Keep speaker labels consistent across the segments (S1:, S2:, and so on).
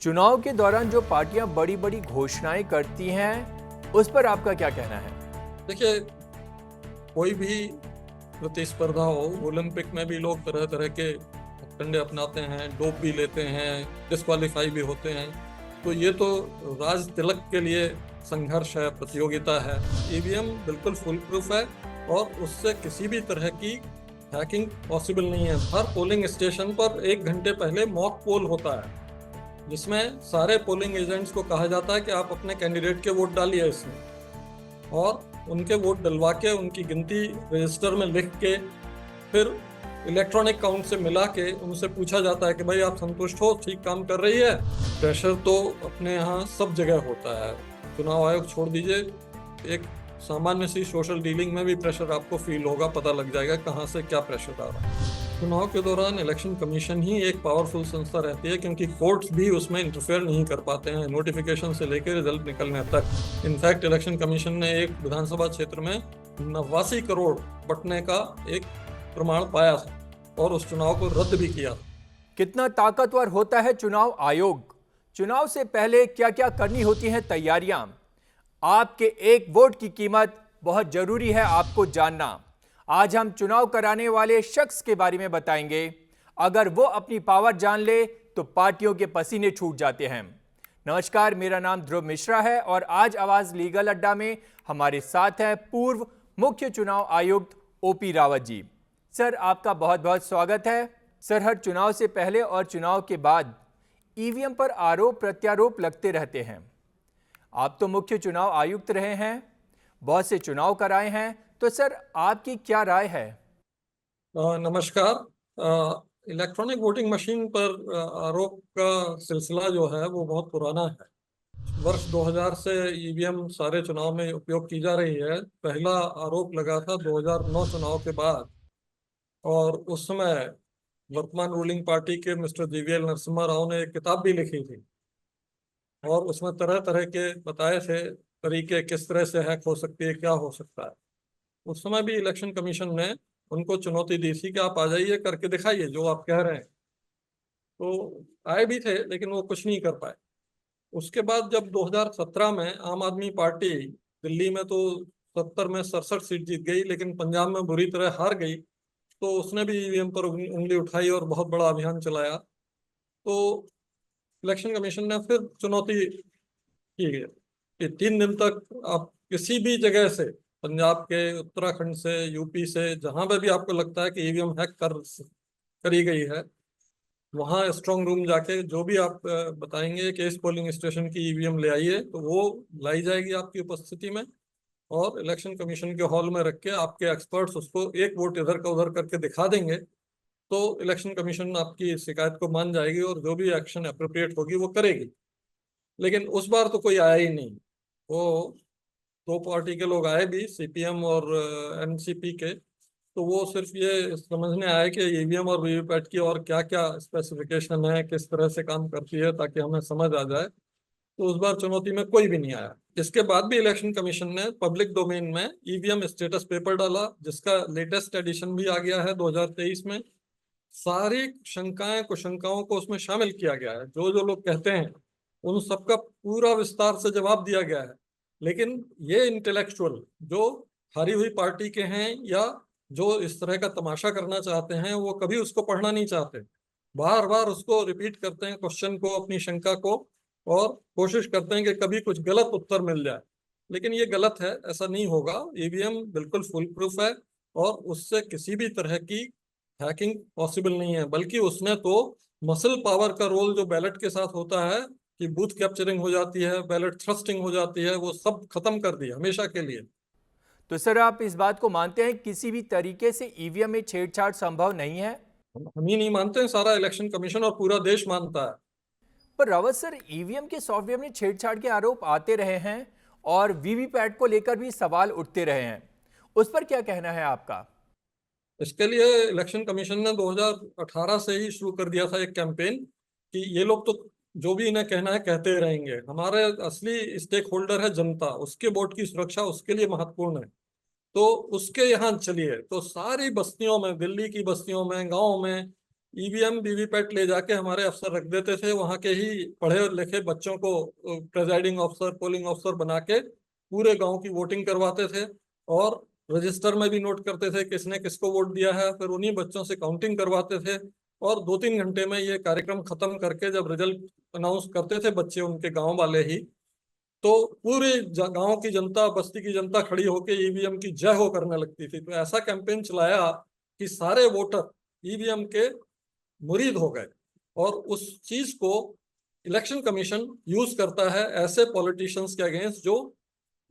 S1: चुनाव के दौरान जो पार्टियां बड़ी बड़ी घोषणाएं करती हैं, उस पर आपका क्या कहना है?
S2: देखिए, कोई भी प्रतिस्पर्धा हो, ओलंपिक में भी लोग तरह तरह के हथकंडे अपनाते हैं, डोप भी लेते हैं, डिस्क्वालीफाई भी होते हैं। तो ये तो राज तिलक के लिए संघर्ष है, प्रतियोगिता है। ईवीएम बिल्कुल फुल प्रूफ है और उससे किसी भी तरह की हैकिंग पॉसिबल नहीं है। हर पोलिंग स्टेशन पर 1 घंटे पहले मॉक पोल होता है, जिसमें सारे पोलिंग एजेंट्स को कहा जाता है कि आप अपने कैंडिडेट के वोट डालिए इसमें, और उनके वोट डलवा के उनकी गिनती रजिस्टर में लिख के फिर इलेक्ट्रॉनिक काउंट से मिला के उनसे पूछा जाता है कि भाई आप संतुष्ट हो, ठीक काम कर रही है। प्रेशर तो अपने यहाँ सब जगह होता है, चुनाव आयोग छोड़ दीजिए, एक सामान्य सी सोशल डीलिंग में भी प्रेशर आपको फील होगा, पता लग जाएगा कहाँ से क्या प्रेशर आ रहा है। चुनाव के दौरान इलेक्शन कमीशन ही एक पावरफुल संस्था रहती है, क्योंकि कोर्ट्स भी उसमें इंटरफेयर नहीं कर पाते हैं, नोटिफिकेशन से लेकर रिजल्ट निकलने तक। इनफैक्ट इलेक्शन कमीशन ने एक विधानसभा क्षेत्र में 89 करोड़ बंटने का एक प्रमाण पाया था और उस चुनाव को रद्द भी किया।
S1: कितना ताकतवर होता है चुनाव आयोग? चुनाव से पहले क्या क्या करनी होती हैं तैयारियां? आपके एक वोट की कीमत बहुत जरूरी है आपको जानना। आज हम चुनाव कराने वाले शख्स के बारे में बताएंगे। अगर वो अपनी पावर जान ले तो पार्टियों के पसीने छूट जाते हैं। नमस्कार, मेरा नाम ध्रुव मिश्रा है और आज आवाज लीगल अड्डा में हमारे साथ है पूर्व मुख्य चुनाव आयुक्त ओपी रावत जी। सर, आपका बहुत बहुत स्वागत है। सर, हर चुनाव से पहले और चुनाव के बाद ईवीएम पर आरोप प्रत्यारोप लगते रहते हैं। आप तो मुख्य चुनाव आयुक्त रहे हैं, बहुत से चुनाव कराए हैं, तो सर आपकी क्या राय है?
S2: नमस्कार। इलेक्ट्रॉनिक वोटिंग मशीन पर आरोप का सिलसिला जो है वो बहुत पुराना है। वर्ष 2000 से ईवीएम सारे चुनाव में उपयोग की जा रही है। पहला आरोप लगा था 2009 चुनाव के बाद, और उस समय वर्तमान रूलिंग पार्टी के मिस्टर जीवीएल नरसिम्हा राव ने एक किताब भी लिखी थी और उसमें तरह तरह के बताए थे तरीके, किस तरह से हैक हो सकती है, क्या हो सकता है। उस समय भी इलेक्शन कमीशन ने उनको चुनौती दी थी कि आप आ जाइए, करके दिखाइए जो आप कह रहे हैं। तो आए भी थे लेकिन वो कुछ नहीं कर पाए। उसके बाद जब 2017 में आम आदमी पार्टी दिल्ली में तो 70 में 67 सीट जीत गई, लेकिन पंजाब में बुरी तरह हार गई, तो उसने भी ईवीएम पर उंगली उठाई और बहुत बड़ा अभियान चलाया। तो इलेक्शन कमीशन ने फिर चुनौती की है कि 3 दिन तक आप किसी भी जगह से, पंजाब के, उत्तराखंड से, यूपी से, जहां पर भी आपको लगता है कि ईवीएम हैक करी गई है, वहां स्ट्रांग रूम जाके जो भी आप बताएंगे कि इस पोलिंग स्टेशन की ईवीएम ले आइए, तो वो लाई जाएगी आपकी उपस्थिति में और इलेक्शन कमीशन के हॉल में रख के आपके एक्सपर्ट्स उसको एक वोट इधर का उधर करके दिखा देंगे। तो इलेक्शन कमीशन आपकी शिकायत को मान जाएगी और जो भी एक्शन अप्रोप्रिएट होगी वो करेगी। लेकिन उस बार तो कोई आया ही नहीं। वो दो पार्टी के लोग आए भी, सीपीएम और एनसीपी के, तो वो सिर्फ ये समझने आए कि ईवीएम और वीवीपैट की और क्या क्या स्पेसिफिकेशन है, किस तरह से काम करती है, ताकि हमें समझ आ जाए। तो उस बार चुनौती में कोई भी नहीं आया। इसके बाद भी इलेक्शन कमीशन ने पब्लिक डोमेन में ईवीएम स्टेटस पेपर डाला, जिसका लेटेस्ट एडिशन भी आ गया है 2023 में। सारी शंकाएं कुशंकाओं को उसमें शामिल किया गया है। जो जो लोग कहते हैं उन सबका पूरा विस्तार से जवाब दिया गया है। लेकिन ये इंटेलेक्चुअल जो हारी हुई पार्टी के हैं या जो इस तरह का तमाशा करना चाहते हैं, वो कभी उसको पढ़ना नहीं चाहते। बार बार उसको रिपीट करते हैं, क्वेश्चन को, अपनी शंका को, और कोशिश करते हैं कि कभी कुछ गलत उत्तर मिल जाए। लेकिन ये गलत है, ऐसा नहीं होगा। ईवीएम बिल्कुल फुल प्रूफ है और उससे किसी भी तरह की हैकिंग पॉसिबल नहीं है। बल्कि उसने तो मसल पावर का रोल जो बैलेट के साथ होता है कि बूथ कैप्चरिंग हो जाती है, बैलेट थ्रस्टिंग हो जाती है, वो सब खत्म कर दिया हमेशा के लिए।
S1: तो सर, आप इस बात को मानते हैं किसी भी तरीके से ईवीएम में छेड़छाड़ संभव नहीं है?
S2: हम ही नहीं मानते हैं, सारा इलेक्शन कमीशन और पूरा देश मानता है।
S1: पर रावत सर, ईवीएम के सॉफ्टवेयर में छेड़छाड़ के आरोप आते रहे हैं और वीवीपैट को लेकर भी सवाल उठते रहे हैं, उस पर क्या कहना है आपका?
S2: इसके लिए इलेक्शन कमीशन ने 2018 से ही शुरू कर दिया था एक कैंपेन कि ये लोग तो जो भी इन्हें कहना है कहते रहेंगे, हमारे असली स्टेक होल्डर है जनता, उसके वोट की सुरक्षा उसके लिए महत्वपूर्ण है। तो उसके यहाँ चलिए, तो सारी बस्तियों में, दिल्ली की बस्तियों में, गाँव में ईवीएम वीवीपैट ले जाके हमारे अफसर रख देते थे, वहां के ही पढ़े लिखे बच्चों को प्रेजाइडिंग ऑफिसर, पोलिंग ऑफिसर बना के पूरे गांव की वोटिंग करवाते थे और रजिस्टर में भी नोट करते थे किसने किसको वोट दिया है। फिर उन्हीं बच्चों से काउंटिंग करवाते थे और 2-3 घंटे में ये कार्यक्रम खत्म करके जब रिजल्ट अनाउंस करते थे बच्चे, उनके गांव वाले ही, तो पूरे गांव की जनता, बस्ती की जनता खड़ी होकर ईवीएम की जय हो करने लगती थी। तो ऐसा कैंपेन चलाया कि सारे वोटर ईवीएम के मुरीद हो गए और उस चीज को इलेक्शन कमीशन यूज करता है ऐसे पॉलिटिशियंस के अगेंस्ट जो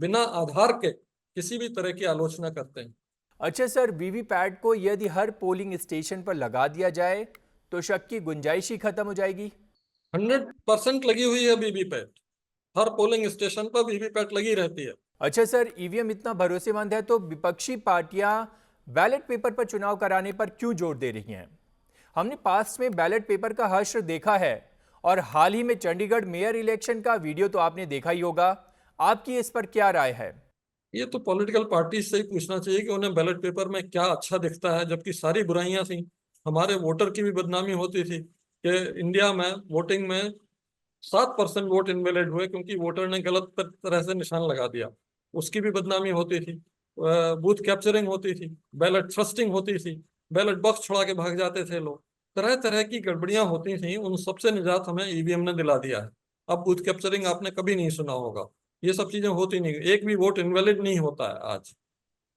S2: बिना आधार के किसी भी तरह की आलोचना करते हैं।
S1: अच्छा सर, वीवीपैट को यदि हर पोलिंग स्टेशन पर लगा दिया जाए तो शक की गुंजाइश ही खत्म हो जाएगी?
S2: 100% लगी हुई है वीवीपैट, हर पोलिंग स्टेशन पर वीवीपैट लगी रहती है।
S1: अच्छा सर, ईवीएम इतना भरोसेमंद है तो विपक्षी पार्टियां बैलेट पेपर पर चुनाव कराने पर क्यों जोर दे रही हैं? हमने पास्ट में बैलेट पेपर का हश्र देखा है और हाल ही में चंडीगढ़ मेयर इलेक्शन का वीडियो तो आपने देखा ही होगा। आपकी इस पर क्या राय है?
S2: ये तो पॉलिटिकल पार्टी से ही पूछना चाहिए कि उन्हें बैलेट पेपर में क्या अच्छा दिखता है, जबकि सारी बुराइयां थी। हमारे वोटर की भी बदनामी होती थी कि इंडिया में वोटिंग में 7% वोट इनवैलिड हुए क्योंकि वोटर ने गलत तरह से निशान लगा दिया, उसकी भी बदनामी होती थी। बूथ कैप्चरिंग होती थी, बैलेट थ्रस्टिंग होती थी, बैलेट बॉक्स छोड़ा के भाग जाते थे लोग, तरह तरह की गड़बड़ियां होती थी। उन सबसे निजात हमें ईवीएम ने दिला दिया है। अब बूथ कैप्चरिंग आपने कभी नहीं सुना होगा, ये सब चीजें होती नहीं, एक भी वोट इनवैलिड नहीं होता है आज।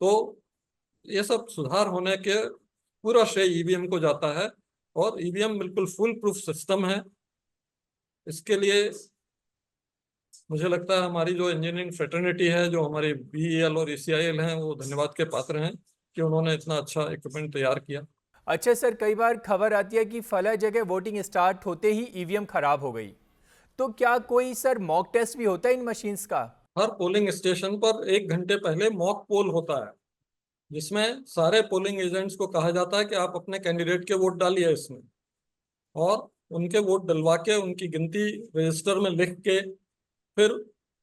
S2: तो ये सब सुधार होने के पूरा श्रेय ईवीएम को जाता है और ईवीएम बिल्कुल फुल प्रूफ सिस्टम है। इसके लिए मुझे लगता है हमारी जो इंजीनियरिंग फ्रेटर्निटी है, जो हमारी बीईएल और ईसीआईएल हैं, वो धन्यवाद के पात्र हैं कि उन्होंने इतना अच्छा इक्विपमेंट तैयार किया।
S1: अच्छा सर, कई बार खबर आती है कि फला जगह वोटिंग स्टार्ट होते ही ईवीएम खराब हो गई, तो क्या कोई सर मॉक टेस्ट भी होता है इन मशीन्स का?
S2: हर पोलिंग स्टेशन पर 1 घंटे पहले मॉक पोल होता है, जिसमें सारे पोलिंग एजेंट्स को कहा जाता है कि आप अपने कैंडिडेट के वोट डालिए इसमें, और उनके वोट डलवा के उनकी गिनती रजिस्टर में लिख के फिर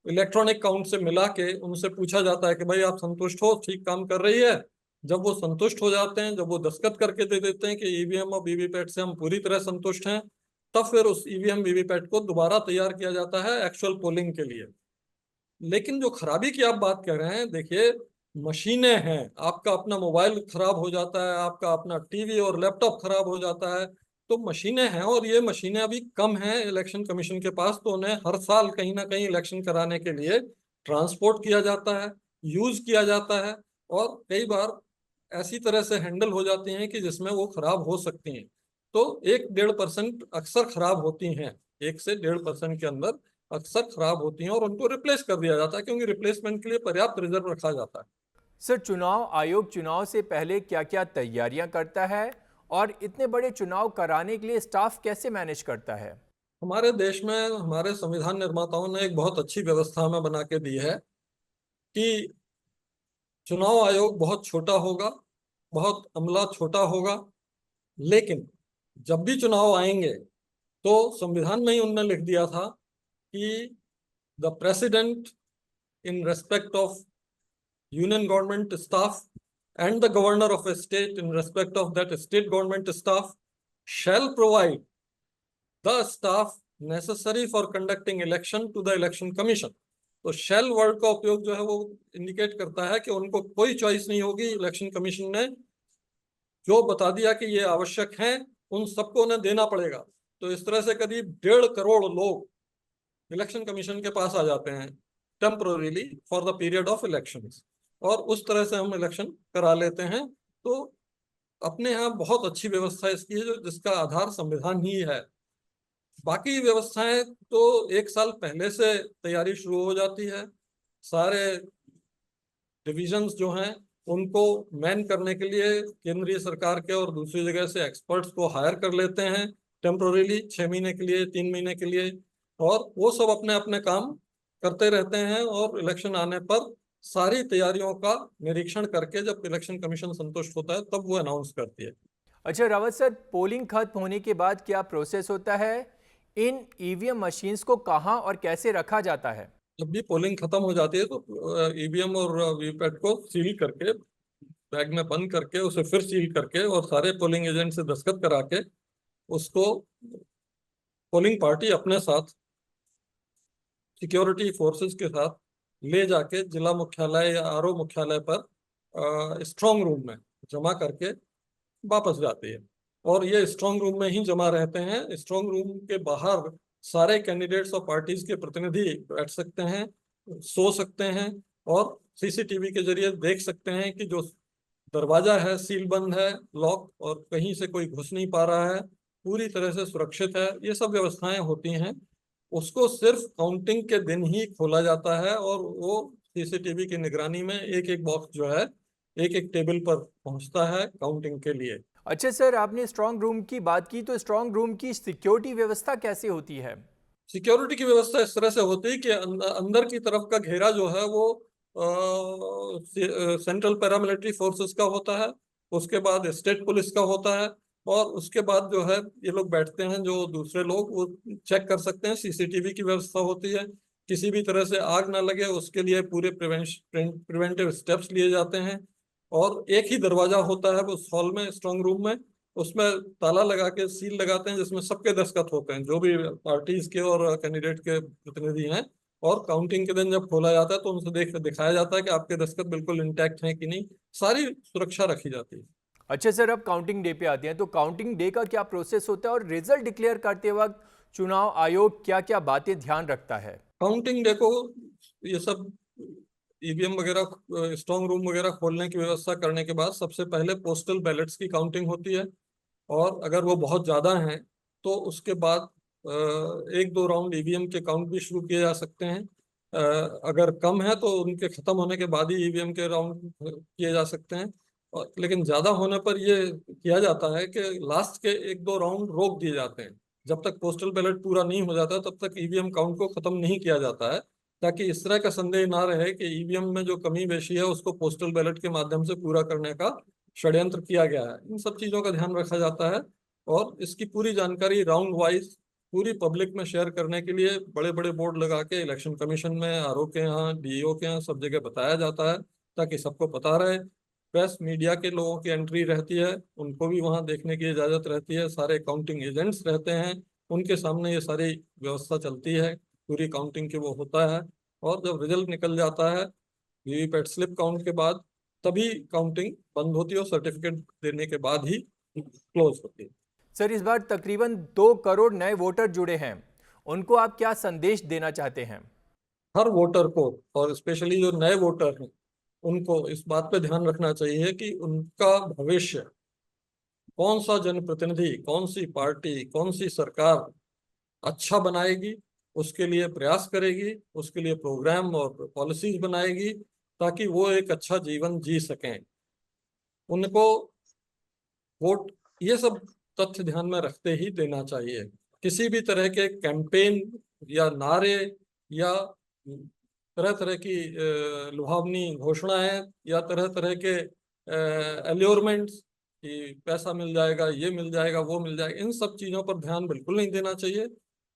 S2: इलेक्ट्रॉनिक काउंट से मिला के उनसे पूछा जाता है कि भाई आप संतुष्ट हो, ठीक काम कर रही है। जब वो संतुष्ट हो जाते हैं, जब वो दस्तखत करके दे देते हैं कि ईवीएम और वीवीपैट से हम पूरी तरह संतुष्ट हैं, तब फिर उस ईवीएम वीवीपैट को दोबारा तैयार किया जाता है एक्चुअल पोलिंग के लिए। लेकिन जो खराबी की आप बात कर रहे हैं, देखिए मशीनें हैं, आपका अपना मोबाइल खराब हो जाता है, आपका अपना टीवी और लैपटॉप खराब हो जाता है, तो मशीनें हैं और ये मशीनें अभी कम हैं इलेक्शन कमीशन के पास, तो उन्हें हर साल कहीं ना कहीं इलेक्शन कराने के लिए ट्रांसपोर्ट किया जाता है, यूज किया जाता है, और कई बार ऐसी तरह से हैंडल हो जाती हैं कि जिसमें वो खराब हो सकती हैं। तो 1-1.5% अक्सर खराब होती हैं, 1 से 1.5% के अंदर अक्सर खराब होती हैं और उनको रिप्लेस कर दिया जाता है, क्योंकि रिप्लेसमेंट के लिए पर्याप्त रिजर्व रखा जाता है।
S1: सर, चुनाव आयोग चुनाव से पहले क्या क्या तैयारियां करता है और इतने बड़े चुनाव कराने के लिए स्टाफ कैसे मैनेज करता है?
S2: हमारे देश में हमारे संविधान निर्माताओं ने एक बहुत अच्छी व्यवस्था हमें बना के दी है कि चुनाव आयोग बहुत छोटा होगा, बहुत अमला छोटा होगा, लेकिन जब भी चुनाव आएंगे तो संविधान में ही उन्होंने लिख दिया था कि the president in respect of union government staff and the governor of a state in respect of that state government staff shall provide the staff necessary for conducting election to the election commission। तो shall word का उपयोग जो है वो indicate करता है कि उनको कोई चॉइस नहीं होगी, इलेक्शन कमीशन ने जो बता दिया कि ये आवश्यक है उन सबको उन्हें देना पड़ेगा। तो इस तरह से करीब 1.5 करोड़ लोग इलेक्शन कमीशन के पास आ जाते हैं temporarily for the period of elections, और उस तरह से हम इलेक्शन करा लेते हैं। तो अपने यहाँ बहुत अच्छी व्यवस्था इसकी है, जो जिसका आधार संविधान ही है। बाकी व्यवस्थाएं तो 1 साल पहले से तैयारी शुरू हो जाती है, सारे डिविजन्स जो हैं उनको मैन करने के लिए केंद्रीय सरकार के और दूसरी जगह से एक्सपर्ट्स को हायर कर लेते हैं टेम्पोररीली 6 महीने के लिए, 3 महीने के लिए, और वो सब अपने अपने काम करते रहते हैं और इलेक्शन आने पर सारी तैयारियों का निरीक्षण करके जब इलेक्शन कमीशन संतुष्ट होता है तब वो अनाउंस करती है।
S1: अच्छा रावत सर, पोलिंग खत्म होने के बाद क्या प्रोसेस होता है? इन ईवीएम मशीन्स को कहां और कैसे रखा जाता है?
S2: जब भी पोलिंग खत्म हो जाती है तो ईवीएम और वीवीपैट को सील करके बैग में बंद करके उसे फिर सील करके और सारे पोलिंग एजेंट से दस्तखत करा के उसको पोलिंग पार्टी अपने साथ सिक्योरिटी फोर्सेस के साथ ले जाके जिला मुख्यालय या आरओ मुख्यालय पर स्ट्रांग रूम में जमा करके वापस जाती है। और ये स्ट्रांग रूम में ही जमा रहते हैं। स्ट्रांग रूम के बाहर सारे कैंडिडेट्स और पार्टीज के प्रतिनिधि बैठ सकते हैं, सो सकते हैं और सीसीटीवी के जरिए देख सकते हैं कि जो दरवाजा है सील बंद है, लॉक, और कहीं से कोई घुस नहीं पा रहा है, पूरी तरह से सुरक्षित है। ये सब व्यवस्थाएं होती हैं। उसको सिर्फ काउंटिंग के दिन ही खोला जाता है और वो सीसीटीवी की निगरानी में एक एक बॉक्स जो है एक एक टेबल पर पहुंचता है काउंटिंग के लिए।
S1: अच्छा सर, आपने स्ट्रांग रूम की बात की, तो स्ट्रांग रूम की सिक्योरिटी व्यवस्था कैसे होती है?
S2: सिक्योरिटी की व्यवस्था इस तरह से होती है कि अंदर की तरफ का घेरा जो है वो सेंट्रल पैरामिलिट्री फोर्सेस का होता है, उसके बाद स्टेट पुलिस का होता है, और उसके बाद जो है ये लोग बैठते हैं, जो दूसरे लोग वो चेक कर सकते हैं। सीसीटीवी की व्यवस्था होती है, किसी भी तरह से आग ना लगे उसके लिए पूरे प्रिवेंटिव स्टेप्स लिए जाते हैं। और एक ही दरवाजा होता है उस हॉल में, स्ट्रांग रूम में, उसमें ताला लगा के सील लगाते हैं जिसमें सबके दस्तखत होते हैं, जो भी पार्टीज के और कैंडिडेट के प्रतिनिधि हैं। और काउंटिंग के दिन जब खोला जाता है तो उनसे दिखाया जाता है कि आपके दस्तखत बिल्कुल इंटैक्ट हैं कि नहीं। सारी सुरक्षा रखी जाती है।
S1: अच्छा सर, अब काउंटिंग डे पे आते हैं, तो काउंटिंग डे का क्या प्रोसेस होता है और रिजल्ट डिक्लेयर करते वक्त चुनाव आयोग क्या क्या बातें ध्यान रखता है?
S2: काउंटिंग डे को ये सब ईवीएम वगैरह स्ट्रांग रूम वगैरह खोलने की व्यवस्था करने के बाद सबसे पहले पोस्टल बैलेट्स की काउंटिंग होती है। और अगर वो बहुत ज्यादा हैं तो उसके बाद एक दो राउंड ईवीएम के काउंट भी शुरू किए जा सकते हैं। अगर कम है तो उनके खत्म होने के बाद ही ईवीएम के राउंड किए जा सकते हैं। और लेकिन ज्यादा होने पर ये किया जाता है कि लास्ट के एक दो राउंड रोक दिए जाते हैं। जब तक पोस्टल बैलेट पूरा नहीं हो जाता तब तक ईवीएम काउंट को खत्म नहीं किया जाता है, ताकि इस तरह का संदेह ना रहे कि ईवीएम में जो कमी बेशी है उसको पोस्टल बैलेट के माध्यम से पूरा करने का षड्यंत्र किया गया है। इन सब चीजों का ध्यान रखा जाता है। और इसकी पूरी जानकारी राउंड वाइज पूरी पब्लिक में शेयर करने के लिए बड़े बड़े बोर्ड लगा के इलेक्शन कमीशन में, आरओ के यहाँ, डीईओ के यहाँ सब जगह बताया जाता है ताकि सबको पता रहे। प्रेस मीडिया के लोगों की एंट्री रहती है, उनको भी वहां देखने की इजाजत रहती है। सारे काउंटिंग एजेंट्स रहते हैं, उनके सामने ये सारी व्यवस्था चलती है, पूरी काउंटिंग की वो होता है। और जब रिजल्ट निकल जाता है वीवीपैट स्लिप काउंट के बाद, तभी काउंटिंग बंद होती है और सर्टिफिकेट देने के बाद ही क्लोज होती है।
S1: सर, इस बार तकरीबन 2 करोड़ नए वोटर जुड़े हैं, उनको आप क्या संदेश देना चाहते हैं?
S2: हर वोटर को, और स्पेशली जो नए वोटर हैं, उनको इस बात पे ध्यान रखना चाहिए कि उनका भविष्य कौन सा जनप्रतिनिधि, कौन सी पार्टी, कौन सी सरकार अच्छा बनाएगी, उसके लिए प्रयास करेगी, उसके लिए प्रोग्राम और पॉलिसीज बनाएगी ताकि वो एक अच्छा जीवन जी सकें। उनको वोट ये सब तथ्य ध्यान में रखते ही देना चाहिए। किसी भी तरह के कैंपेन या नारे या तरह तरह की लुभावनी घोषणाएं या तरह तरह के एल्योरमेंट्स कि पैसा मिल जाएगा, ये मिल जाएगा, वो मिल जाएगा, इन सब चीजों पर ध्यान बिल्कुल नहीं देना चाहिए।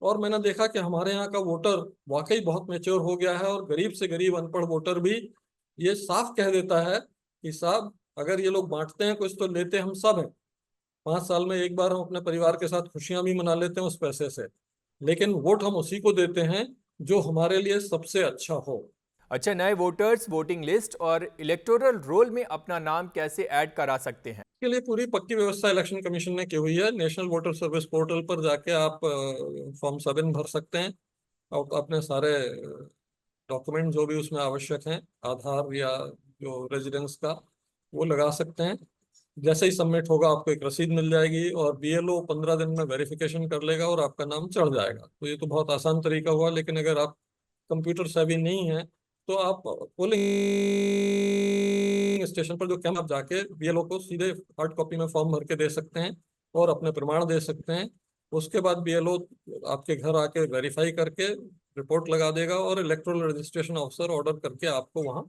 S2: और मैंने देखा कि हमारे यहाँ का वोटर वाकई बहुत मैच्योर हो गया है, और गरीब से गरीब अनपढ़ वोटर भी ये साफ कह देता है कि साहब अगर ये लोग बांटते हैं कुछ तो लेते हम सब हैं। 5 साल में एक बार हम अपने परिवार के साथ खुशियां भी मना लेते हैं उस पैसे से, लेकिन वोट हम उसी को देते हैं जो हमारे लिए सबसे अच्छा हो।
S1: अच्छा, नए वोटर्स वोटिंग लिस्ट और इलेक्टोरल रोल में अपना नाम कैसे ऐड करा सकते हैं?
S2: के लिए पूरी पक्की व्यवस्था इलेक्शन कमीशन ने की हुई है। नेशनल वोटर सर्विस पोर्टल पर जाके आप फॉर्म 7 भर सकते हैं और अपने सारे डॉक्यूमेंट जो भी उसमें आवश्यक हैं, आधार या जो रेजिडेंस का, वो लगा सकते हैं। जैसे ही सबमिट होगा आपको एक रसीद मिल जाएगी और बीएलओ 15 दिन में वेरिफिकेशन कर लेगा और आपका नाम चढ़ जाएगा। तो ये तो बहुत आसान तरीका हुआ, लेकिन अगर आप कंप्यूटर सेवी नहीं है तो आप पोलिंग स्टेशन पर जो कैंप, आप जाके बीएलओ को सीधे हार्ड कॉपी में फॉर्म भर के दे सकते हैं और अपने प्रमाण दे सकते हैं। उसके बाद बीएलओ आपके घर आके वेरीफाई करके रिपोर्ट लगा देगा और इलेक्टोरल रजिस्ट्रेशन ऑफिसर ऑर्डर करके आपको वहां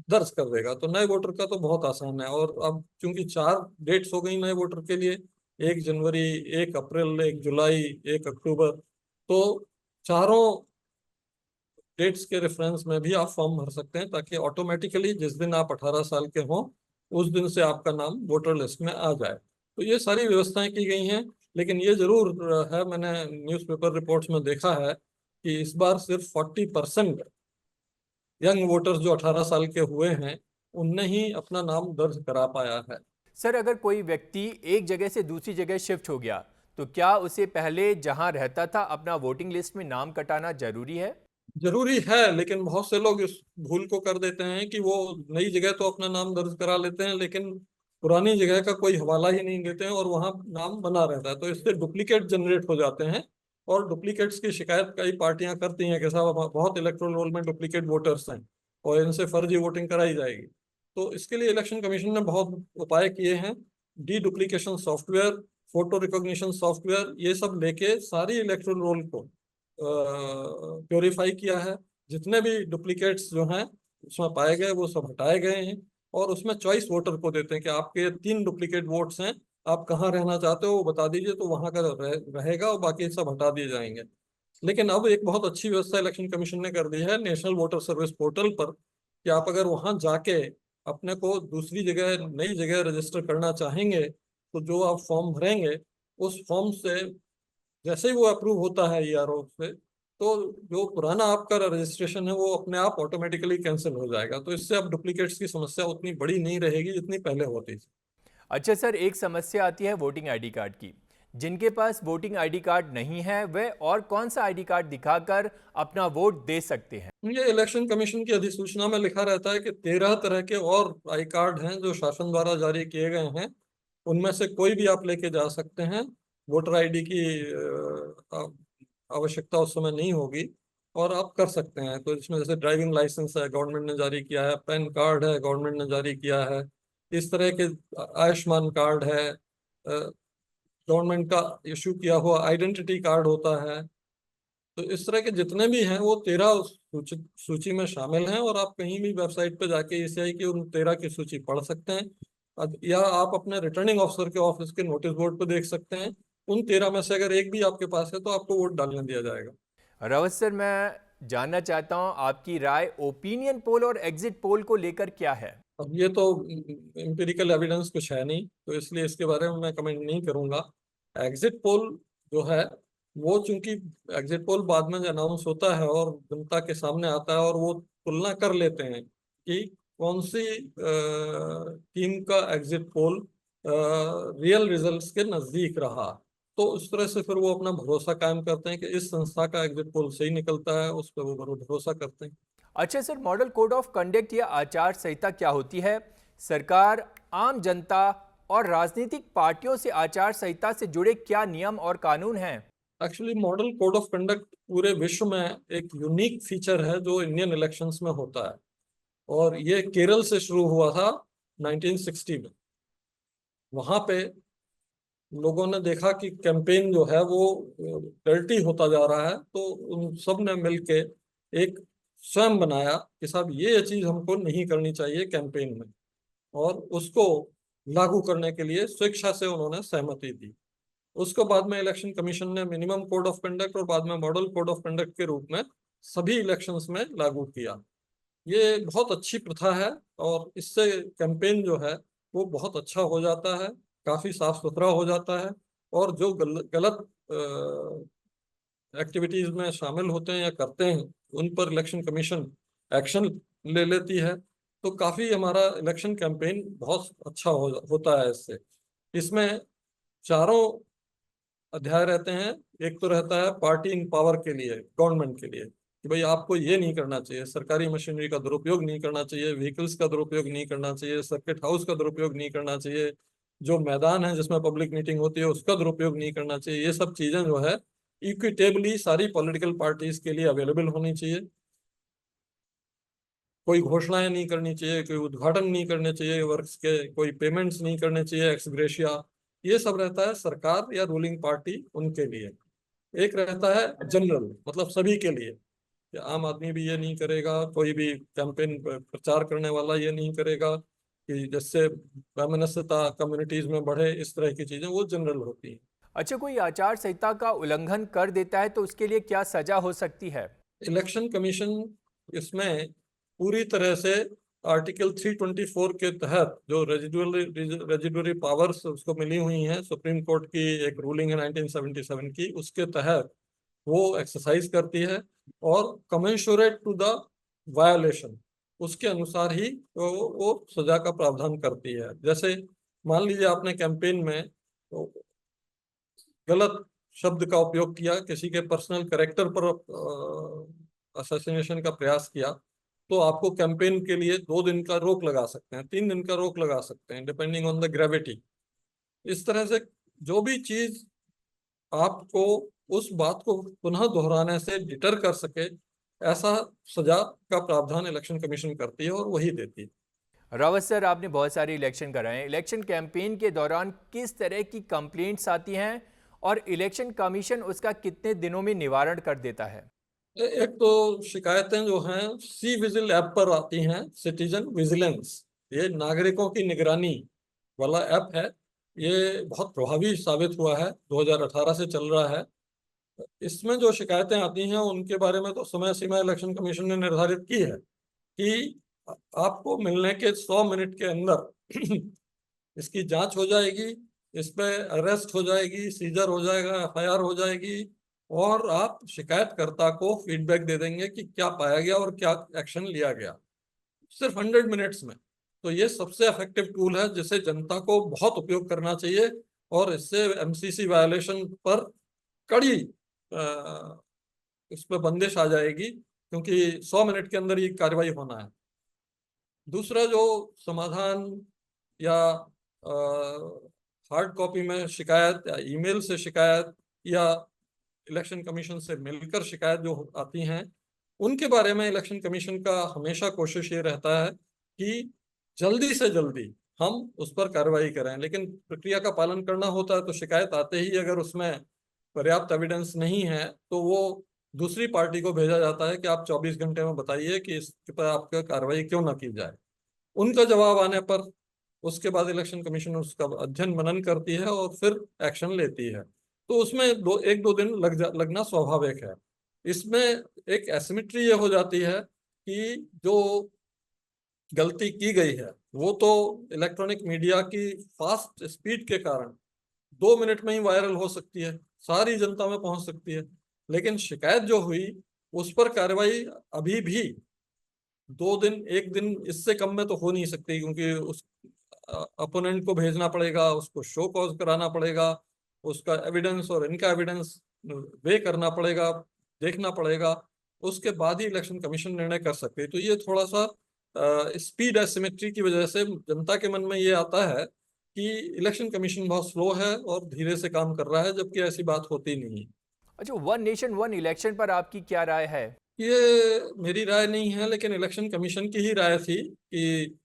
S2: दर्ज कर देगा। तो नए वोटर का तो बहुत आसान है। और अब चूंकि 4 डेट्स हो गई नए वोटर के लिए, 1 जनवरी, 1 अप्रैल, 1 जुलाई, 1 अक्टूबर, तो चारों डेट्स के रेफरेंस में भी आप फॉर्म भर सकते हैं ताकि ऑटोमेटिकली जिस दिन आप 18 साल के हों उस दिन से आपका नाम वोटर लिस्ट में आ जाए। तो ये सारी व्यवस्थाएं की गई हैं, लेकिन ये जरूर है, मैंने न्यूज़पेपर रिपोर्ट्स में देखा है कि इस बार सिर्फ 40% यंग वोटर्स जो 18 साल के हुए हैं उनने ही अपना नाम दर्ज करा पाया है।
S1: सर, अगर कोई व्यक्ति एक जगह से दूसरी जगह शिफ्ट हो गया तो क्या उसे पहले जहां रहता था अपना वोटिंग लिस्ट में नाम कटाना जरूरी है?
S2: जरूरी है, लेकिन बहुत से लोग इस भूल को कर देते हैं कि वो नई जगह तो अपना नाम दर्ज करा लेते हैं, लेकिन पुरानी जगह का कोई हवाला ही नहीं देते हैं और वहां नाम बना रहता है, तो इससे डुप्लीकेट जनरेट हो जाते हैं। और डुप्लीकेट्स की शिकायत कई पार्टियां करती हैं कि साहब बहुत इलेक्टोरल रोल में डुप्लीकेट वोटर्स हैं और इनसे फर्जी वोटिंग कराई जाएगी। तो इसके लिए इलेक्शन कमीशन ने बहुत उपाय किए हैं। D duplication software, photo recognition software, ये सब लेके सारी इलेक्टोरल रोल को प्योरीफाई किया है। जितने भी डुप्लीकेट्स जो हैं उसमें पाए गए वो सब हटाए गए हैं, और उसमें चॉइस वोटर को देते हैं कि आपके 3 डुप्लीकेट वोट्स हैं, आप कहाँ रहना चाहते हो वो बता दीजिए, तो वहां का रहेगा और बाकी सब हटा दिए जाएंगे। लेकिन अब एक बहुत अच्छी व्यवस्था इलेक्शन कमीशन ने कर दी है नेशनल वोटर सर्विस पोर्टल पर, कि आप अगर वहां जाके अपने को दूसरी जगह नई जगह रजिस्टर करना चाहेंगे तो जो आप फॉर्म भरेंगे उस फॉर्म से जैसे ही वो अप्रूव होता है ईआरओ से, तो जो पुराना आपका रजिस्ट्रेशन है वो अपने आप ऑटोमेटिकली कैंसिल हो जाएगा। तो इससे अब डुप्लीकेट्स की समस्या उतनी बड़ी नहीं रहेगी जितनी पहले होती थी।
S1: अच्छा सर, एक समस्या आती है वोटिंग आईडी कार्ड की। जिनके पास वोटिंग आईडी कार्ड नहीं है वे और कौन सा आईडी कार्ड दिखाकर अपना वोट दे सकते हैं?
S2: ये इलेक्शन कमीशन की अधिसूचना में लिखा रहता है कि 13 तरह के और आई कार्ड हैं जो शासन द्वारा जारी किए गए हैं, उनमें से कोई भी आप लेके जा सकते हैं। वोटर आईडी की आवश्यकता उस समय नहीं होगी और आप कर सकते हैं। तो इसमें जैसे ड्राइविंग लाइसेंस है, गवर्नमेंट ने जारी किया है, पैन कार्ड है, गवर्नमेंट ने जारी किया है, इस तरह के आयुष्मान कार्ड है, गवर्नमेंट का इशू किया हुआ आइडेंटिटी कार्ड होता है। तो इस तरह के जितने भी हैं वो 13 सूची में शामिल हैं, और आप कहीं भी वेबसाइट पे जाके ईसीआई की उन 13 की सूची पढ़ सकते हैं, या आप अपने रिटर्निंग ऑफिसर के ऑफिस के नोटिस बोर्ड पे देख सकते हैं। उन 13 में से अगर एक भी आपके पास है तो आपको वोट डालने दिया जाएगा।
S1: रवत सर, मैं जानना चाहता हूं आपकी राय ओपिनियन पोल और एग्जिट पोल को लेकर क्या है?
S2: अब ये तो एम्पिरिकल एविडेंस कुछ है नहीं, तो इसलिए इसके बारे में मैं कमेंट नहीं करूंगा। एग्जिट पोल जो है वो, चूंकि एग्जिट पोल बाद में अनाउंस होता है और जनता के सामने आता है और वो तुलना कर लेते हैं कि कौन सी टीम का एग्जिट पोल रियल रिजल्ट्स के नजदीक रहा, तो उस तरह से फिर वो अपना भरोसा कायम करते हैं कि इस संस्था का एग्जिट पोल सही निकलता है, उस पर वो भरोसा करते हैं।
S1: अच्छा sir, model code of conduct या आचार संहिता क्या होती है? सरकार, आम जनता और राजनीतिक पार्टियों से आचार संहिता से जुड़े क्या नियम और कानून हैं?
S2: Actually model code of conduct पूरे विश्व में एक यूनिक फीचर है जो इंडियन इलेक्शंस में होता है, और ये केरल से शुरू हुआ था 1960 में। वहां पे लोगों ने देखा कि कैंपेन जो है वो डर्टी होता जा रहा है, तो उन सब ने मिलके एक स्वयं बनाया कि साहब ये चीज हमको नहीं करनी चाहिए कैंपेन में, और उसको लागू करने के लिए स्वेच्छा से उन्होंने सहमति दी। उसको बाद में इलेक्शन कमीशन ने मिनिमम कोड ऑफ कंडक्ट और बाद में मॉडल कोड ऑफ कंडक्ट के रूप में सभी इलेक्शंस में लागू किया। ये बहुत अच्छी प्रथा है, और इससे कैंपेन जो है वो बहुत अच्छा हो जाता है, काफी साफ सुथरा हो जाता है, और जो गलत एक्टिविटीज में शामिल होते हैं या करते हैं उन पर इलेक्शन कमीशन एक्शन ले लेती है। तो काफी हमारा इलेक्शन कैंपेन बहुत अच्छा होता है इससे। इसमें चारों अध्याय रहते हैं। एक तो रहता है पार्टी इन पावर के लिए, गवर्नमेंट के लिए, कि भाई आपको ये नहीं करना चाहिए, सरकारी मशीनरी का दुरुपयोग नहीं करना चाहिए, व्हीकल्स का दुरुपयोग नहीं करना चाहिए, सर्किट हाउस का दुरुपयोग नहीं करना चाहिए, जो मैदान है जिसमें पब्लिक मीटिंग होती है उसका दुरुपयोग नहीं करना चाहिए। ये सब चीजें जो है इक्विटेबली सारी पॉलिटिकल पार्टीज के लिए अवेलेबल होनी चाहिए। कोई घोषणाएं नहीं करनी चाहिए, कोई उद्घाटन नहीं करने चाहिए वर्क्स के, कोई पेमेंट्स नहीं करने चाहिए एक्स ग्रेशिया। ये सब रहता है सरकार या रूलिंग पार्टी उनके लिए। एक रहता है जनरल, मतलब सभी के लिए, कि आम आदमी भी ये नहीं करेगा, कोई भी कैंपेन प्रचार करने वाला ये नहीं करेगा, कि जिससे वैमनस्यता कम्युनिटीज में बढ़े, इस तरह की चीजें वो जनरल होती हैं।
S1: अच्छा, कोई आचार संहिता का उल्लंघन कर देता है तो उसके लिए क्या सजा हो सकती है?
S2: इलेक्शन कमीशन इसमें पूरी तरह से आर्टिकल 324 के तहत जो रेजिडुअरी पावर्स उसको मिली हुई हैं, सुप्रीम कोर्ट की एक रूलिंग है 1977 की, उसके तहत वो एक्सरसाइज करती है और कमेंसुरेट टू द वायोलेशन उसके अनुसार ही वो सजा का प्रावधान करती है। जैसे मान लीजिए आपने कैंपेन में गलत शब्द का उपयोग किया, किसी के पर्सनल कैरेक्टर पर असैसिनेशन का प्रयास किया, तो आपको कैंपेन के लिए 2 दिन का रोक लगा सकते हैं, 3 दिन का रोक लगा सकते हैं, डिपेंडिंग ऑन द ग्रेविटी। इस तरह से जो भी चीज आपको उस बात को पुनः दोहराने से डिटर कर सके, ऐसा सजा का प्रावधान इलेक्शन कमीशन करती है और वही देती है।
S1: रावत सर, आपने बहुत सारे इलेक्शन कराए हैं। इलेक्शन कैंपेन के दौरान किस तरह की कंप्लेंट्स आती हैं और इलेक्शन कमीशन उसका कितने दिनों में निवारण कर देता है?
S2: एक तो शिकायतें जो हैं सी विजिल ऐप पर आती हैं, सिटीजन विजिलेंस, ये नागरिकों की निगरानी वाला ऐप है। ये बहुत प्रभावी साबित हुआ है, 2018 से चल रहा है। इसमें जो शिकायतें आती हैं उनके बारे में तो समय सीमा इलेक्शन कमीशन ने निर्धारित की है कि आपको मिलने के 100 मिनट के अंदर इसकी जांच हो जाएगी, इस पे अरेस्ट हो जाएगी, सीजर हो जाएगा, एफआईआर हो जाएगी, और आप शिकायतकर्ता को फीडबैक दे देंगे कि क्या पाया गया और क्या एक्शन लिया गया, सिर्फ 100 मिनट्स में। तो ये सबसे इफेक्टिव टूल है जिसे जनता को बहुत उपयोग करना चाहिए, और इससे एमसीसी वायलेशन पर कड़ी इस पर बंदिश आ जाएगी, क्योंकि 100 मिनट के अंदर ये कार्रवाई होना है। दूसरा जो समाधान या हार्ड कॉपी में शिकायत या ईमेल से शिकायत या इलेक्शन कमीशन से मिलकर शिकायत जो आती हैं, उनके बारे में इलेक्शन कमीशन का हमेशा कोशिश ये रहता है कि जल्दी से जल्दी हम उस पर कार्रवाई करें, लेकिन प्रक्रिया का पालन करना होता है। तो शिकायत आते ही अगर उसमें पर्याप्त एविडेंस नहीं है तो वो दूसरी पार्टी को भेजा जाता है कि आप 24 घंटे में बताइए कि इस पर आपका कार्रवाई क्यों ना की जाए। उनका जवाब आने पर उसके बाद इलेक्शन कमीशन उसका अध्ययन मनन करती है और फिर एक्शन लेती है। तो उसमें 1-2 दिन लगना स्वाभाविक है। इसमें एक एसिमेट्री ये हो जाती है कि जो गलती की गई है वो तो इलेक्ट्रॉनिक मीडिया की फास्ट स्पीड के कारण 2 मिनट में ही वायरल हो सकती है, सारी जनता में पहुंच सकती है। लेकिन शिकायत जो हुई उस पर कार्रवाई अभी भी 2 दिन, 1 दिन इससे कम में तो हो नहीं सकती, क्योंकि उस अपोनेंट को भेजना पड़ेगा, उसको शो कॉज कराना पड़ेगा, उसका एविडेंस और इनका एविडेंस वे करना पड़ेगा, देखना पड़ेगा, उसके बाद ही इलेक्शन कमीशन निर्णय कर सकते हैं। तो ये थोड़ा सा स्पीड एसिमेट्री की वजह से जनता के मन में ये आता है कि इलेक्शन कमीशन बहुत स्लो है और धीरे से काम कर रहा है, जबकि ऐसी बात होती नहीं है।
S1: अच्छा, वन नेशन वन इलेक्शन पर आपकी क्या राय है?
S2: ये मेरी राय नहीं है, लेकिन इलेक्शन कमीशन की ही राय थी कि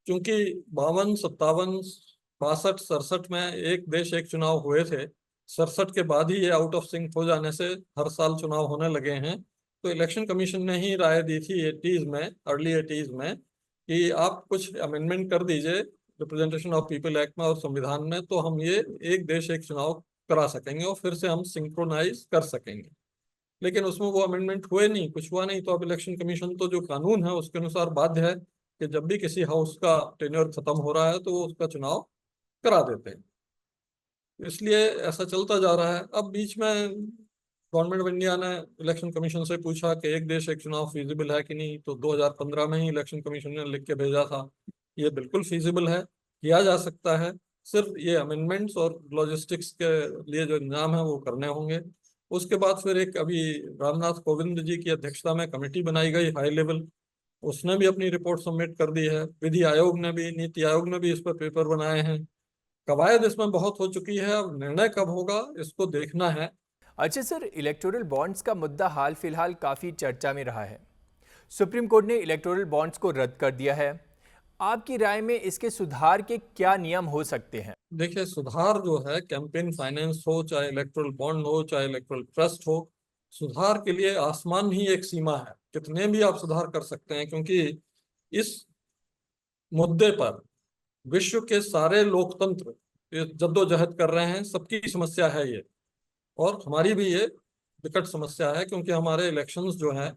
S2: क्योंकि 52, 57, 62, 67 में एक देश एक चुनाव हुए थे, 67 के बाद ही ये आउट ऑफ सिंक हो जाने से हर साल चुनाव होने लगे हैं। तो इलेक्शन कमीशन ने ही राय दी थी 80s में, अर्ली 80s में, कि आप कुछ अमेंडमेंट कर दीजिए रिप्रेजेंटेशन ऑफ पीपल एक्ट में और संविधान में, तो हम ये एक देश एक चुनाव करा सकेंगे और फिर से हम सिंक्रोनाइज कर सकेंगे। लेकिन उसमें वो अमेंडमेंट हुए नहीं, कुछ हुआ नहीं। तो अब इलेक्शन कमीशन तो जो कानून है उसके अनुसार बाध्य है कि जब भी किसी हाउस का टेन्योर खत्म हो रहा है तो वो उसका चुनाव करा देते हैं। इसलिए ऐसा चलता जा रहा है। अब बीच में गवर्नमेंट ऑफ इंडिया ने इलेक्शन कमीशन से पूछा कि एक देश एक चुनाव फीजिबल है कि नहीं, तो 2015 में ही इलेक्शन कमीशन ने लिख के भेजा था ये बिल्कुल फीजिबल है, किया जा सकता है, सिर्फ ये अमेंडमेंट्स और लॉजिस्टिक्स के लिए जो इंतजाम है वो करने होंगे। उसके बाद फिर एक अभी रामनाथ कोविंद जी की अध्यक्षता में कमेटी बनाई गई हाई लेवल, उसने भी अपनी रिपोर्ट सबमिट कर दी है। विधि आयोग ने भी, नीति आयोग ने भी इस पर पेपर बनाए हैं। कवायद इसमें बहुत हो चुकी है, अब निर्णय कब होगा इसको देखना है।
S1: अच्छा सर, इलेक्टोरल बॉन्ड्स का मुद्दा हाल फिलहाल काफ़ी चर्चा में रहा है। सुप्रीम कोर्ट ने इलेक्टोरल बॉन्ड्स को रद्द कर दिया है। आपकी राय में इसके सुधार के क्या नियम हो सकते हैं?
S2: देखिए, सुधार जो है, कैंपेन फाइनेंस हो, चाहे इलेक्टोरल बॉन्ड हो, चाहे इलेक्टोरल ट्रस्ट हो, सुधार के लिए आसमान ही एक सीमा है, कितने भी आप सुधार कर सकते हैं, क्योंकि इस मुद्दे पर विश्व के सारे लोकतंत्र जद्दोजहद कर रहे हैं, सबकी समस्या है ये, और हमारी भी ये विकट समस्या है, क्योंकि हमारे इलेक्शंस जो हैं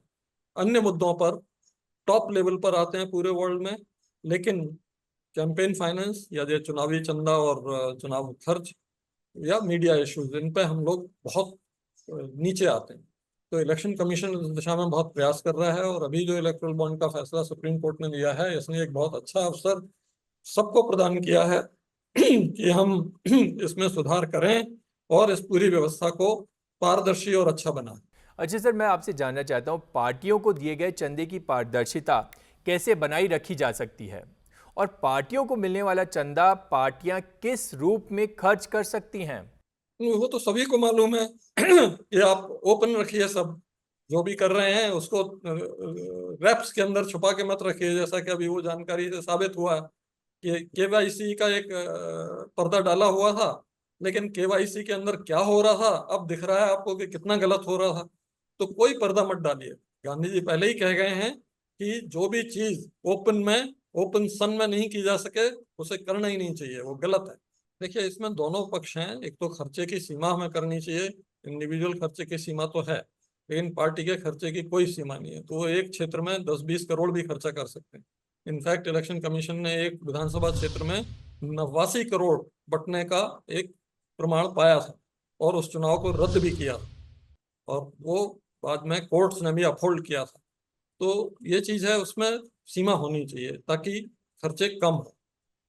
S2: अन्य मुद्दों पर टॉप लेवल पर आते हैं पूरे वर्ल्ड में, लेकिन कैंपेन फाइनेंस या जो चुनावी चंदा और चुनाव खर्च या मीडिया इश्यूज, इन पे हम लोग बहुत नीचे आते हैं। तो इलेक्शन कमीशन इस दिशा में बहुत प्रयास कर रहा है, और अभी जो इलेक्टोरल बॉन्ड का फैसला सुप्रीम कोर्ट ने लिया है, इसने एक बहुत अच्छा अवसर सबको प्रदान किया है कि हम इसमें सुधार करें और इस पूरी व्यवस्था को पारदर्शी और अच्छा बनाएं।
S1: अच्छा सर, मैं आपसे जानना चाहता हूँ, पार्टियों को दिए गए चंदे की पारदर्शिता कैसे बनाई रखी जा सकती है, और पार्टियों को मिलने वाला चंदा पार्टियां किस रूप में खर्च कर सकती हैं?
S2: वो तो सभी को मालूम है कि आप ओपन रखिए, सब जो भी कर रहे हैं उसको रैप्स के अंदर छुपा के मत रखिए, जैसा कि अभी वो जानकारी से साबित हुआ कि केवाईसी का एक पर्दा डाला हुआ था, लेकिन केवाईसी के अंदर क्या हो रहा था अब दिख रहा है आपको कि कितना गलत हो रहा था। तो कोई पर्दा मत डालिए। गांधी जी पहले ही कह गए हैं कि जो भी चीज ओपन सन में नहीं की जा सके उसे करना ही नहीं चाहिए, वो गलत है। देखिए, इसमें दोनों पक्ष हैं। एक तो खर्चे की सीमा हमें करनी चाहिए, इंडिविजुअल खर्चे की सीमा तो है, लेकिन पार्टी के खर्चे की कोई सीमा नहीं है। तो वो एक क्षेत्र में 10-20 करोड़ भी खर्चा कर सकते हैं। इनफैक्ट इलेक्शन कमीशन ने एक विधानसभा क्षेत्र में 89 करोड़ बंटने का एक प्रमाण पाया था, और उस चुनाव को रद्द भी किया था, और वो बाद में कोर्ट्स ने भी अपहोल्ड किया था। तो ये चीज है, उसमें सीमा होनी चाहिए ताकि खर्चे कम हो।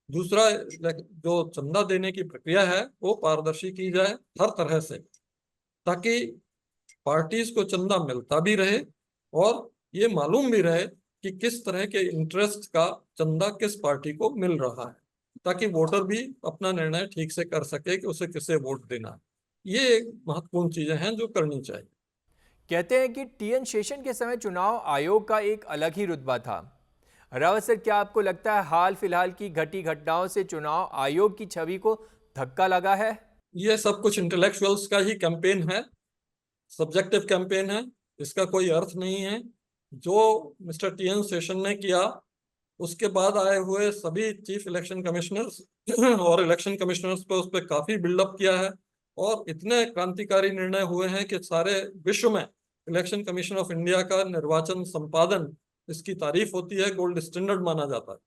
S2: दूसरा, जो चंदा देने की प्रक्रिया है वो पारदर्शी की जाए हर तरह से, ताकि पार्टीज को चंदा मिलता भी रहे और ये मालूम भी रहे कि किस तरह के इंटरेस्ट का चंदा किस पार्टी को मिल रहा है, ताकि वोटर भी अपना निर्णय ठीक से कर सके कि उसे किसे वोट देना है। ये एक महत्वपूर्ण चीजें हैं जो करनी चाहिए।
S1: कहते हैं कि टीएन शेषन के समय चुनाव आयोग का एक अलग ही रुतबा था। रावत सर, क्या आपको लगता है हाल फिलहाल की घटी घटनाओं से चुनाव आयोग की छवि को धक्का लगा है?
S2: ये सब कुछ इंटेलेक्चुअल्स का ही कैंपेन है, सब्जेक्टिव कैंपेन है, इसका कोई अर्थ नहीं है। जो मिस्टर टीएन शेषन ने किया, उसके बाद आए हुए सभी चीफ इलेक्शन कमिश्नर्स और इलेक्शन कमिश्नर्स पे उस पर काफी बिल्डअप किया है, और इतने क्रांतिकारी निर्णय हुए हैं कि सारे विश्व में इलेक्शन कमीशन ऑफ इंडिया का निर्वाचन संपादन, इसकी तारीफ होती है, गोल्ड स्टैंडर्ड माना जाता है।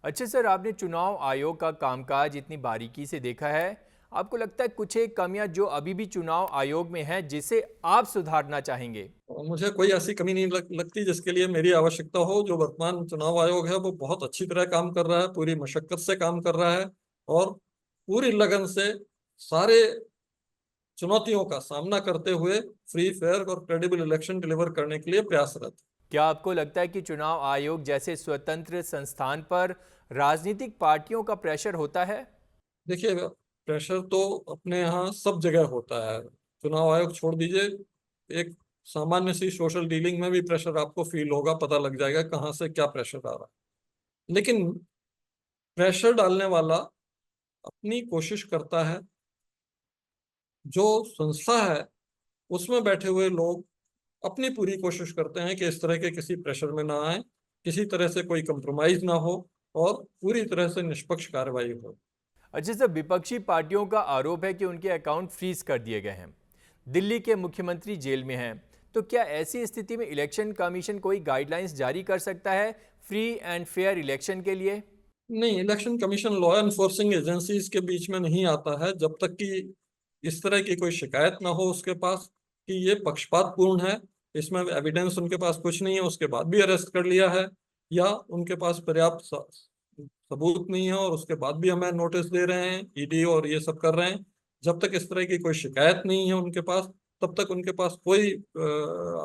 S1: अच्छा सर, आपने चुनाव आयोग का कामकाज इतनी बारीकी से देखा है, आपको लगता है कुछ एक कमियां जो अभी भी चुनाव आयोग में हैं जिसे आप सुधारना चाहेंगे?
S2: और मुझे कोई ऐसी कमी नहीं लगती जिसके लिए मेरी आवश्यकता हो। जो वर्तमान चुनाव आयोग है वो बहुत अच्छी तरह काम कर रहा है, पूरी मशक्कत से काम कर रहा है, और पूरी लगन से सारे चुनौतियों का सामना करते हुए फ्री, फेयर और क्रेडिबल इलेक्शन डिलीवर करने के लिए प्रयासरत है।
S1: क्या आपको लगता है कि चुनाव आयोग जैसे स्वतंत्र संस्थान पर राजनीतिक पार्टियों का प्रेशर होता है?
S2: देखिए, प्रेशर तो अपने यहाँ सब जगह होता है, चुनाव आयोग छोड़ दीजिए, एक सामान्य सी सोशल डीलिंग में भी प्रेशर आपको फील होगा, पता लग जाएगा कहाँ से क्या प्रेशर आ रहा है। लेकिन प्रेशर डालने वाला अपनी कोशिश करता है, जो संस्था है उसमें बैठे हुए लोग अपनी पूरी कोशिश करते हैं कि इस तरह के किसी प्रेशर में ना आए, किसी तरह से कोई कंप्रोमाइज ना हो, और पूरी तरह से निष्पक्ष कार्रवाई हो।
S1: अच्छा सर, विपक्षी पार्टियों का आरोप है कि उनके अकाउंट फ्रीज कर दिए गए हैं, दिल्ली के मुख्यमंत्री जेल में हैं, तो क्या ऐसी स्थिति में इलेक्शन कमीशन कोई गाइडलाइंस जारी कर सकता है फ्री एंड फेयर इलेक्शन के लिए?
S2: नहीं, election commission law enforcing agencies के बीच में नहीं आता है जब तक कि इस तरह की कोई शिकायत ना हो उसके पास कि ये पक्षपातपूर्ण है, इसमें एविडेंस उनके पास कुछ नहीं है, उसके बाद भी अरेस्ट कर लिया है, या उनके पास पर्याप्त सबूत नहीं है और उसके बाद भी हमें नोटिस दे रहे हैं, ईडी और ये सब कर रहे हैं। जब तक इस तरह की कोई शिकायत नहीं है उनके पास, तब तक उनके पास कोई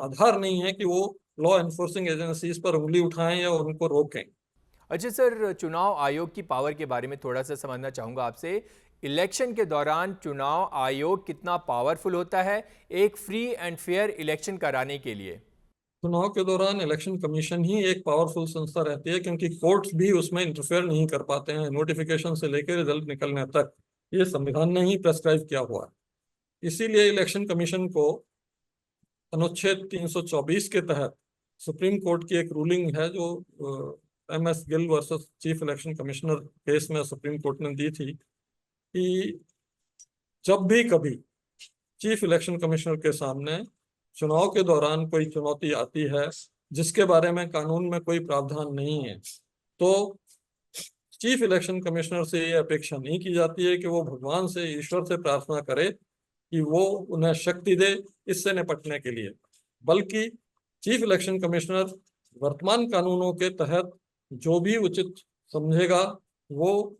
S2: आधार नहीं है कि वो लॉ एनफोर्सिंग एजेंसीज पर उंगली उठाएं या उनको रोकें।
S1: अच्छा सर, चुनाव आयोग की पावर के बारे में थोड़ा सा समझना चाहूँगा आपसे। इलेक्शन के दौरान चुनाव आयोग कितना पावरफुल होता है एक फ्री एंड फेयर इलेक्शन कराने के लिए?
S2: चुनाव के दौरान इलेक्शन कमीशन ही एक पावरफुल संस्था रहती है, क्योंकि कोर्ट्स भी उसमें इंटरफेयर नहीं कर पाते हैं, नोटिफिकेशन से लेकर रिजल्ट निकलने तक ये संविधान ने ही प्रेस्क्राइब किया हुआ है। इसीलिए इलेक्शन कमीशन को अनुच्छेद 324 के तहत सुप्रीम कोर्ट की एक रूलिंग है, जो MS Gill versus chief election commissioner case में सुप्रीम कोर्ट ने दी थी, कि जब भी कभी चीफ इलेक्शन कमिश्नर के सामने चुनाव के दौरान कोई चुनौती आती है जिसके बारे में कानून में कोई प्रावधान नहीं है। तो चीफ इलेक्शन कमिश्नर से ये अपेक्षा नहीं की जाती है कि वो भगवान से, ईश्वर से प्रार्थना करे कि वो उन्हें शक्ति दे इससे निपटने के लिए, बल्कि चीफ इलेक्शन कमिश्नर वर्तमान कानूनों के तहत जो भी उचित समझेगा वो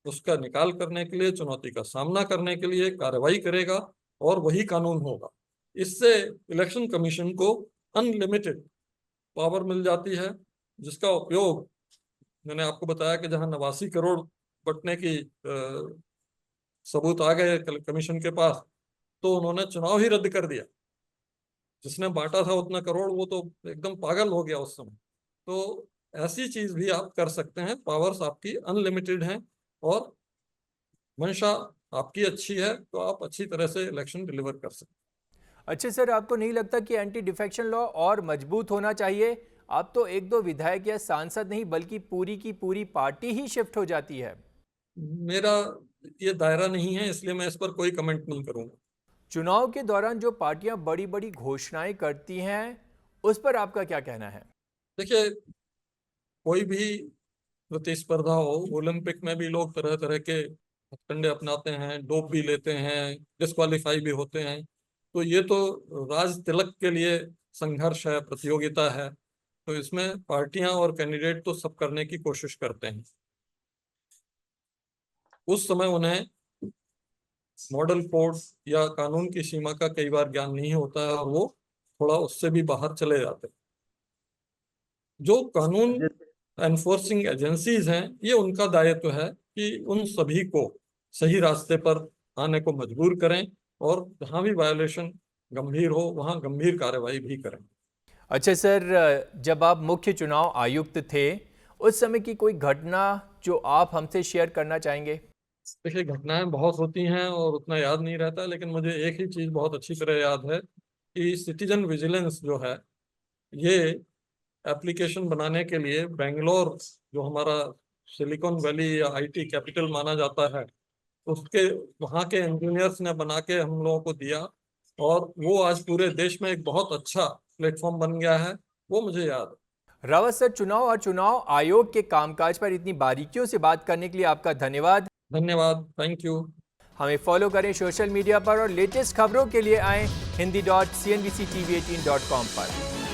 S2: उसका निकाल करने के लिए, चुनौती का सामना करने के लिए कार्रवाई करेगा और वही कानून होगा। इससे इलेक्शन कमीशन को अनलिमिटेड पावर मिल जाती है, जिसका उपयोग मैंने आपको बताया कि जहां 89 करोड़ बंटने की सबूत आ गए कमीशन के पास, तो उन्होंने चुनाव ही रद्द कर दिया। जिसने बांटा था उतना करोड़ वो तो एकदम पागल हो गया उस समय। तो ऐसी चीज भी आप कर सकते हैं, पावर्स आपकी अनलिमिटेड हैं और मंशा आपकी अच्छी है तो आप अच्छी तरह से इलेक्शन डिलीवर कर सकते हैं।
S1: अच्छा सर, आपको नहीं लगता कि एंटी डिफेक्शन लॉ और मजबूत होना चाहिए? आप तो एक दो विधायक या सांसद नहीं बल्कि पूरी की पूरी पार्टी ही शिफ्ट हो जाती है।
S2: मेरा ये दायरा नहीं है, इसलिए मैं इस पर कोई कमेंट नहीं करूंगा।
S1: चुनाव के दौरान जो पार्टियां बड़ी बड़ी घोषणाएं करती हैं उस पर आपका क्या कहना है?
S2: देखिए, कोई भी प्रतिस्पर्धा हो, ओलंपिक में भी लोग तरह तरह के हथकंडे अपनाते हैं, डोप भी लेते हैं, डिस्क्वालीफाई भी होते हैं। तो ये तो राज तिलक के लिए संघर्ष है, प्रतियोगिता है। तो इसमें पार्टियां और कैंडिडेट तो सब करने की कोशिश करते हैं। उस समय उन्हें मॉडल कोड या कानून की सीमा का कई बार ज्ञान नहीं होता है और वो थोड़ा उससे भी बाहर चले जाते हैं। जो कानून एनफोर्सिंग एजेंसीज हैं, ये उनका दायित्व है कि उन सभी को सही रास्ते पर आने को मजबूर करें और जहां भी वायोलेशन गंभीर हो वहां गंभीर कार्रवाई भी करें।
S1: अच्छा सर, जब आप मुख्य चुनाव आयुक्त थे उस समय की कोई घटना जो आप हमसे शेयर करना चाहेंगे?
S2: देखिए, घटनाएं बहुत होती हैं और उतना याद नहीं रहता, लेकिन मुझे एक ही चीज बहुत अच्छी तरह याद है कि सिटीजन विजिलेंस जो है, ये एप्लीकेशन बनाने के लिए बेंगलोर, जो हमारा सिलिकॉन वैली या आईटी कैपिटल माना जाता है, उसके वहाँ के इंजीनियर्स ने बना के हम लोगों को दिया और वो आज पूरे देश में एक बहुत अच्छा प्लेटफॉर्म बन गया है। वो मुझे याद है।
S1: रावत सर, चुनाव और चुनाव आयोग के कामकाज पर इतनी बारीकियों से बात करने के लिए आपका धन्यवाद।
S2: धन्यवाद, थैंक यू।
S1: हमें फॉलो करें सोशल मीडिया पर और लेटेस्ट खबरों के लिए आएं hindi.cnbctv18.com पर।